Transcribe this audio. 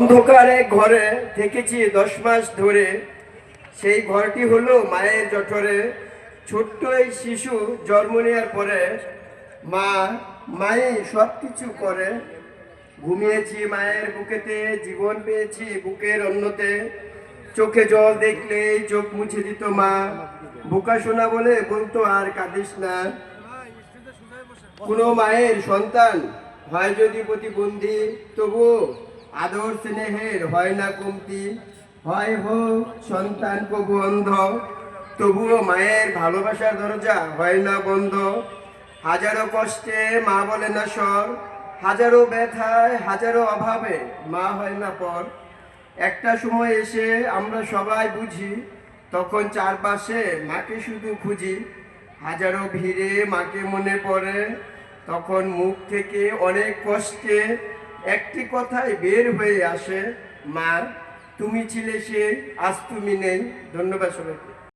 অন্ধকারে ঘরে থেকেছি 10 মাস ধরে। সেই ঘরটি হলো মায়ের জঠরে। ছোট্ট এই শিশু জন্ম নেওয়ার পরে মাই সব কিছু করে। ঘুমিয়েছি মায়ের বুকেতে, জীবন পেয়েছি বুকের অন্যতে। চোখে জল দেখলেই চোখ মুছে দিত মা। বোকা শোনা বলে বলতো আর কাঁদিস না। কোনো মায়ের সন্তান হয় যদি প্রতিবন্ধী, তবু আদর স্নেহের হয় না কমতি। হয় হোক সন্তান কবু অন্ধ, তবুও মায়ের ভালোবাসার দরজা হয় না বন্ধ। হাজারো কষ্টে মা বলে না সর, হাজারো ব্যথায় হাজারো অভাবে মা হয় না পর। একটা সময় এসে আমরা সবাই বুঝি, তখন চারপাশে মাকে শুধু খুঁজি। হাজারো ভিড়ে মাকে মনে পড়ে, তখন মুখ থেকে অনেক কষ্টে একটি কথাই বের হয়ে আসে, মা তুমি ছিলে সে, আজ তুমি নেই। ধন্যবাদ সবাইকে।